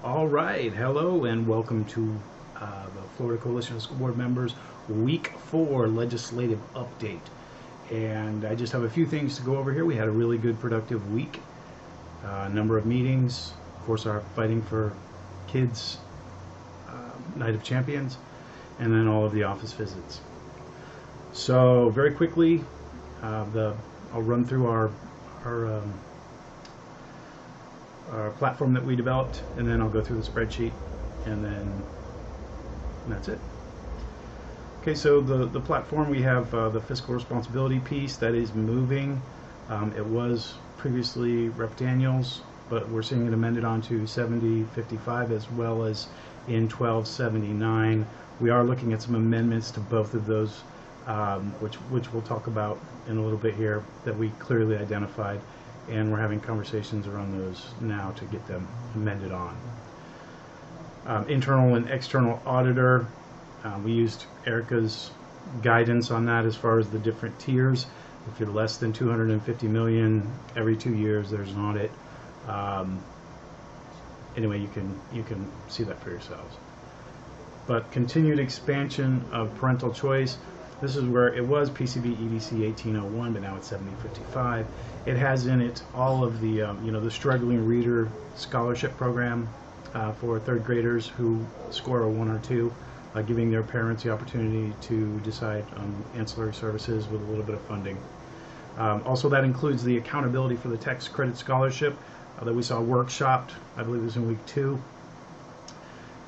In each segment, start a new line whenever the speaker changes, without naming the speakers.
All right, hello and welcome to the Florida Coalition of School Board Members Week 4 Legislative Update. And I just have a few things to go over here. We had a really good, productive week. A number of meetings. Of course, our Fighting for Kids Night of Champions. And then all of the office visits. So very quickly, I'll run through our platform that we developed, and then I'll go through the spreadsheet, and that's it. Okay, so the platform, we have the fiscal responsibility piece that is moving. It was previously Rep. Daniels, but we're seeing it amended onto 7055 as well as in 1279. We are looking at some amendments to both of those, which we'll talk about in a little bit here, that we clearly identified. And we're having conversations around those now to get them amended on. Internal and external auditor, we used Erica's guidance on that as far as the different tiers. If you're less than 250 million, every 2 years there's an audit. Anyway, you can see that for yourselves. But continued expansion of parental choice. This is where it was PCB EDC 1801, but now it's 7055. It has in it all of the, the struggling reader scholarship program for third graders who score a 1 or 2, giving their parents the opportunity to decide on ancillary services with a little bit of funding. Also, that includes the accountability for the tax credit scholarship that we saw workshopped, I believe it was in week 2.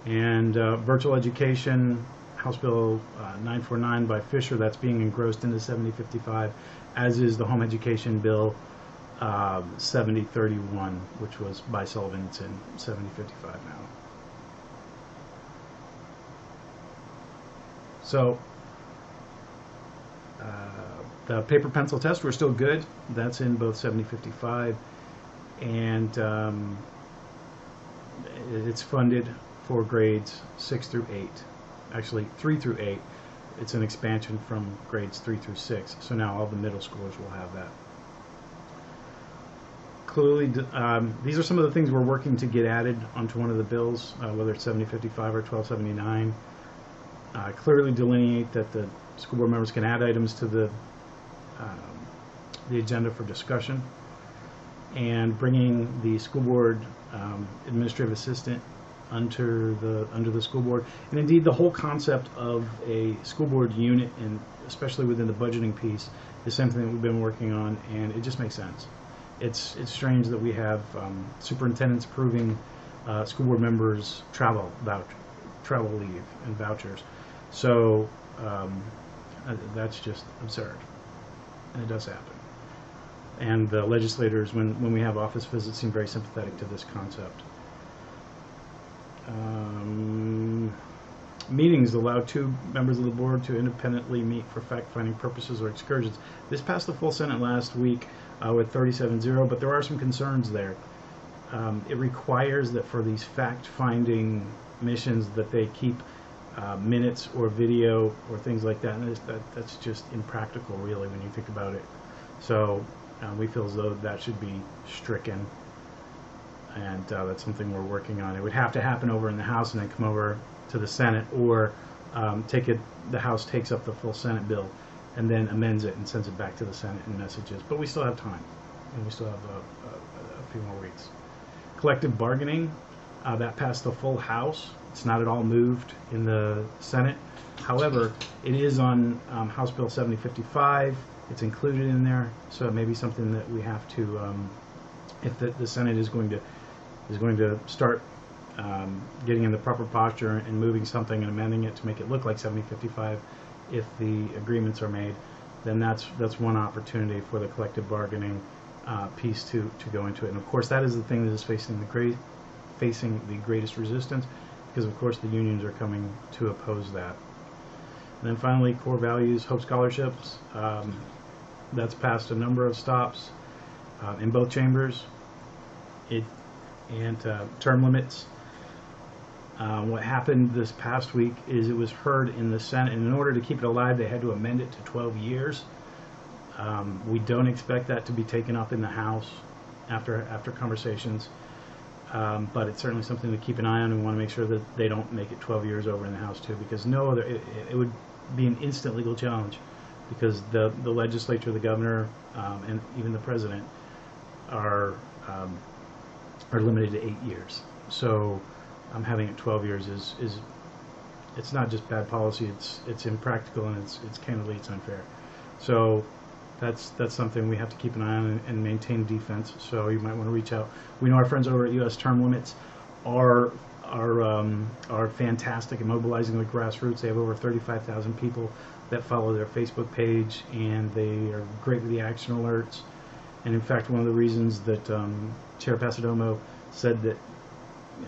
And virtual education, House Bill 949 by Fisher, that's being engrossed into 7055, as is the Home Education Bill 7031, which was by Sullivan. It's in 7055 now. So the paper pencil test, we're still good. That's in both 7055, and it's funded for grades 6 through 8. Actually 3 through 8. It's an expansion from grades 3 through 6. So now all the middle schoolers will have that. Clearly, these are some of the things we're working to get added onto one of the bills, whether it's 7055 or 1279. Clearly delineate that the school board members can add items to the agenda for discussion, and bringing the school board administrative assistant under the school board, and indeed the whole concept of a school board unit, and especially within the budgeting piece, is something that we've been working on, and it just makes sense. It's strange that we have superintendents approving school board members' travel leave and vouchers. So that's just absurd, and it does happen. And the legislators, when we have office visits, seem very sympathetic to this concept. Meetings allow 2 members of the board to independently meet for fact-finding purposes or excursions. This passed the full Senate last week with 37-0, but there are some concerns there. It requires that for these fact-finding missions that they keep minutes or video or things like that, and that's just impractical, really, when you think about it. So we feel as though that should be stricken. And that's something we're working on. It would have to happen over in the House and then come over to the Senate, or the House takes up the full Senate bill and then amends it and sends it back to the Senate in messages. But we still have time, and we still have a few more weeks. Collective bargaining, that passed the full House. It's not at all moved in the Senate. However, it is on House Bill 7055. It's included in there, so it may be something that we have to, if the Senate is going to start getting in the proper posture and moving something and amending it to make it look like 7055, if the agreements are made, then that's one opportunity for the collective bargaining piece to go into it. And of course, that is the thing that is facing the greatest resistance, because of course the unions are coming to oppose that. And then finally, core values, Hope Scholarships. That's passed a number of stops in both chambers. Term limits. What happened this past week is it was heard in the Senate, and in order to keep it alive, they had to amend it to 12 years. We don't expect that to be taken up in the House after conversations. But it's certainly something to keep an eye on. We want to make sure that they don't make it 12 years over in the House too, because no other, it would be an instant legal challenge, because the legislature, the governor, and even the president are limited to 8 years. So having it 12 years is it's not just bad policy, it's impractical, and it's candidly it's unfair. So that's something we have to keep an eye on and maintain defense. So you might want to reach out. We know our friends over at U.S. Term Limits are fantastic at mobilizing the grassroots. They have over 35,000 people that follow their Facebook page, and they are great with the action alerts. And in fact, one of the reasons that Chair Pasadomo said that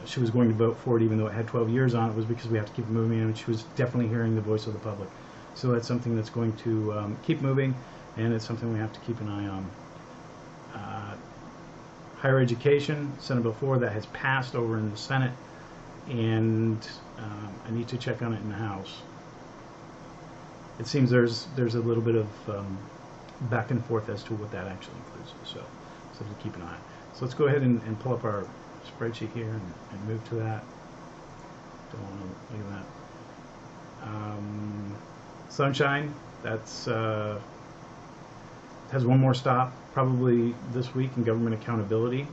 she was going to vote for it even though it had 12 years on it was because we have to keep moving, and she was definitely hearing the voice of the public. So that's something that's going to keep moving, and it's something we have to keep an eye on. Higher education, Senate Bill 4, that has passed over in the Senate, and I need to check on it in the House. It seems there's a little bit of back and forth as to what that actually includes, so something to keep an eye on. So let's go ahead and pull up our spreadsheet here and move to that. Don't want to leave that. Sunshine, that's has one more stop probably this week in government accountability.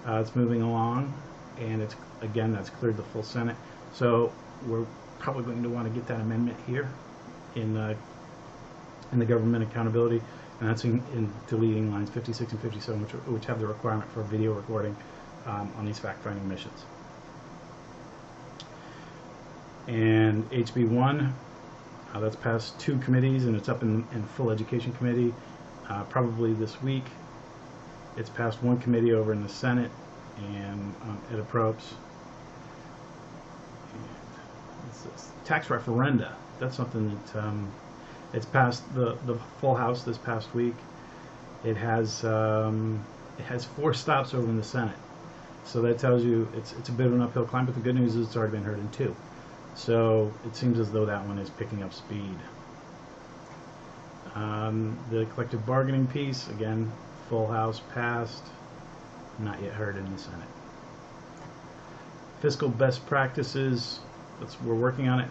It's moving along, and it's again that's cleared the full Senate. So we're probably going to want to get that amendment here in the government accountability, and that's in deleting lines 56 and 57, which have the requirement for video recording on these fact-finding missions. And HB1, that's passed 2 committees, and it's up in full education committee probably this week. It's passed 1 committee over in the Senate, and it approves. Tax referenda, that's something that it's passed the full House this past week. It has 4 stops over in the Senate, so that tells you it's a bit of an uphill climb. But the good news is it's already been heard in 2, so it seems as though that one is picking up speed. The collective bargaining piece, again, full House, passed, not yet heard in the Senate. Fiscal best practices, we're working on it,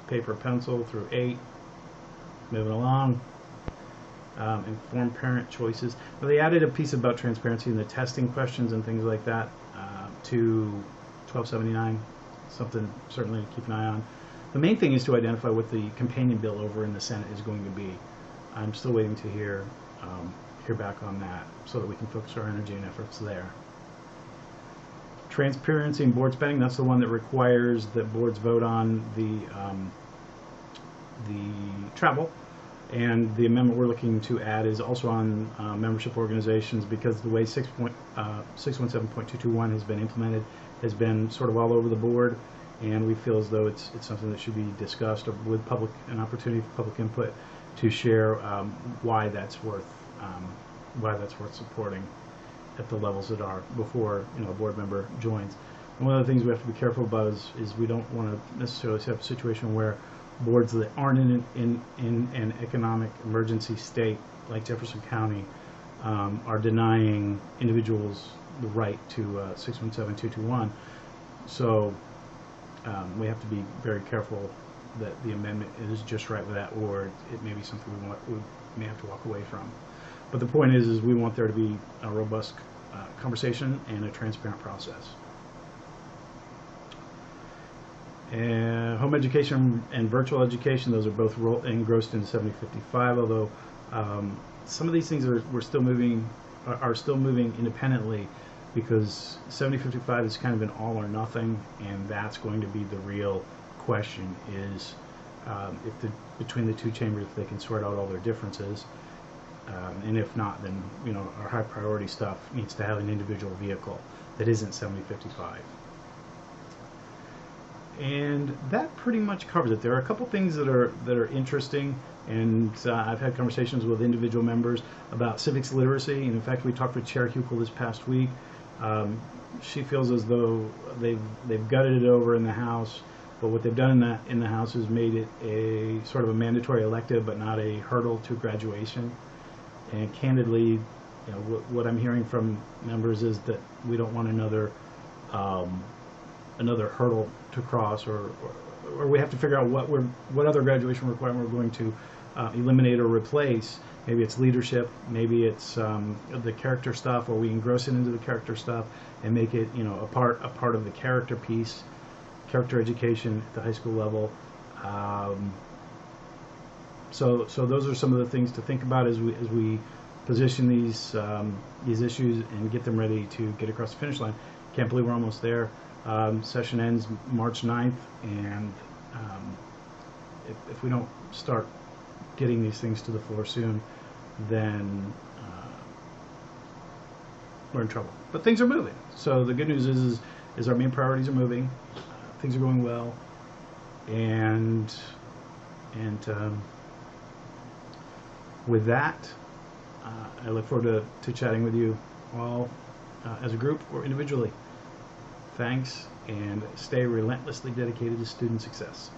paper pencil through 8. Moving along. Informed parent choices. Well, they added a piece about transparency in the testing questions and things like that to 1279. Something certainly to keep an eye on. The main thing is to identify what the companion bill over in the Senate is going to be. I'm still waiting to hear back on that so that we can focus our energy and efforts there. Transparency in board spending, that's the one that requires that boards vote on the travel, and the amendment we're looking to add is also on membership organizations, because the way 617.221 has been implemented has been sort of all over the board, and we feel as though it's something that should be discussed with an opportunity for public input to share why that's worth supporting at the levels that are before a board member joins. And one of the things we have to be careful about is we don't want to necessarily have a situation where boards that aren't in an economic emergency state, like Jefferson County, are denying individuals the right to 617.221. So we have to be very careful that the amendment is just right with that, or it may be something we may have to walk away from. But the point is we want there to be a robust conversation and a transparent process. And home education and virtual education, those are both engrossed into 7055, although some of these things are still moving independently, because 7055 is kind of an all or nothing, and that's going to be the real question, is between the 2 chambers, if they can sort out all their differences. And if not, then our high priority stuff needs to have an individual vehicle that isn't 7055. And that pretty much covers it. There are a couple things that are interesting, and I've had conversations with individual members about civics literacy. And in fact, we talked with Chair Huckel this past week. She feels as though they've gutted it over in the House, but what they've done in the House is made it a sort of a mandatory elective, but not a hurdle to graduation. And candidly, what I'm hearing from members is that we don't want another another hurdle to cross, or we have to figure out what other graduation requirement we're going to eliminate or replace. Maybe it's leadership, maybe it's the character stuff, or we engross it into the character stuff and make it, a part of the character piece, character education at the high school level. So those are some of the things to think about as we position these issues and get them ready to get across the finish line. Can't believe we're almost there. Session ends March 9th, and if we don't start getting these things to the floor soon, then we're in trouble. But things are moving. So the good news is our main priorities are moving. Things are going well, and with that, I look forward to chatting with you all as a group or individually. Thanks, and stay relentlessly dedicated to student success.